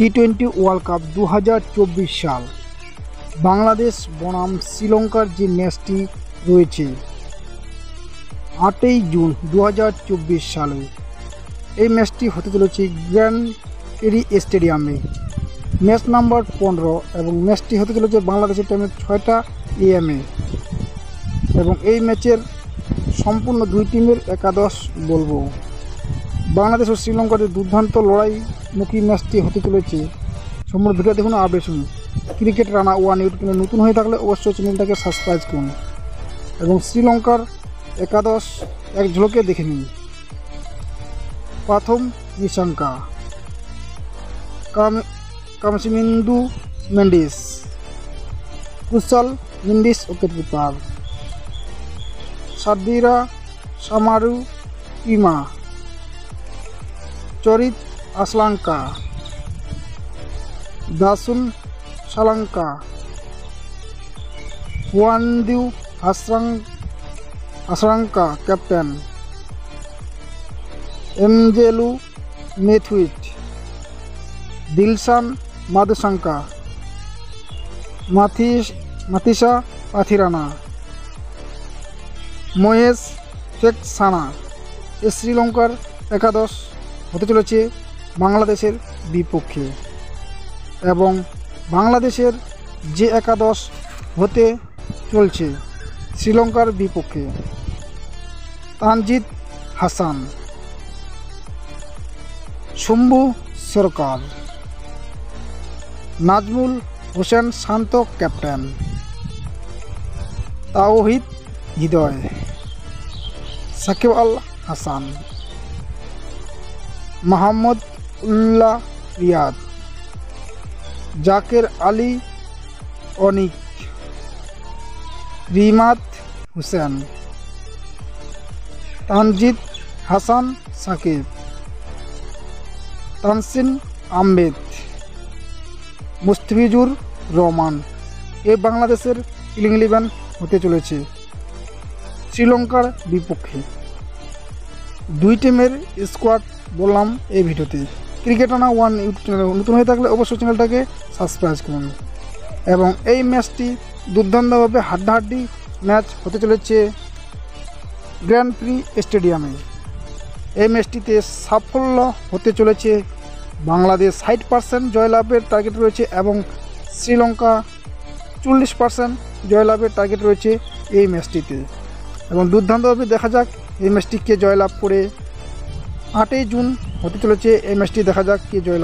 টি-20 world cup 2024 সাল বাংলাদেশ বনাম শ্রীলঙ্কার যে ম্যাচটি রয়েছে 8ই জুন 2024 সালে এই ম্যাচটি হতে চলেছে গ্র্যান্ড প্রি স্টেডিয়ামে। ম্যাচ নাম্বার 15 এবং ম্যাচটি হতে চলেছে বাংলাদেশের টাইমে 6টা AM এবং এই ম্যাচের সম্পূর্ণ দুই টিমের একাদশ বলবো। বাংলাদেশ ও শ্রীলঙ্কার দুর্দান্ত লড়াইমুখী ম্যাচটি হতে চলেছে। সম্পূর্ণ ভিডিও দেখুন, আপডেট শুনুন। Cricket Rana one YouTube channel নতুন হয়ে থাকলে অবশ্যই চ্যানেলটাকে সাবস্ক্রাইব করুন এবং শ্রীলঙ্কার একাদশ এক ঝলকে দেখে নিন। প্রথম নিশাঙ্কা, কামসিমিন্দু মেন্ডিস, কুশল মেন্ডিস উইকেটকিপার, সাদিরা সামারু পিমা, চরিত আসলাঙ্কা, দাসুন সালাঙ্কা, ওয়ানদিউ হাসরাঙ্কা ক্যাপ্টেন, এমজেলু মেথুইট, দিলশান মাদুসাঙ্কা, মাথিসা পাথিরানা, মহেশ ফেকসানা। শ্রীলঙ্কার একাদশ হতে চলেছে বাংলাদেশের বিপক্ষে এবং বাংলাদেশের যে একাদশ হতে চলছে শ্রীলঙ্কার বিপক্ষে: তানজিদ হাসান, শম্ভু সরকার, নাজমুল হোসেন শান্ত ক্যাপ্টেন, তাওহিদ হৃদয়, সাকিব আল হাসান, মোহাম্মদ উল্লাহ রিয়াদ, জাকের আলী অনিক, রিমাত হুসেন, তানজিদ হাসান সাকিব, তানসিন আহমেদ, মুস্তাফিজুর রহমান। এই বাংলাদেশের প্লেইং 11 হতে চলেছে শ্রীলঙ্কার বিপক্ষে। দুই টিমের স্কোয়াড বললাম এই ভিডিওতে। Cricket Rana one YouTube channel নতুন হয়ে থাকলে অবশ্যই চ্যানেলটাকে সাবস্ক্রাইব করুন এবং এই ম্যাচটি দুর্দান্তভাবে হাড্ডাহাড্ডি ম্যাচ হতে চলেছে গ্র্যান্ড প্রি স্টেডিয়ামে। এই ম্যাচটিতে সাফল্য হতে চলেছে বাংলাদেশ 60% জয়লাভের টার্গেট রয়েছে এবং শ্রীলঙ্কা 40% জয়লাভের টার্গেট রয়েছে এই ম্যাচটিতে। এবং দুর্দান্তভাবে দেখা যাক এই ম্যাচটি কে জয়লাভ করে। 8ই জুন হতে চলেছে এই ম্যাচটি, দেখা যাক কে জয়লাভ।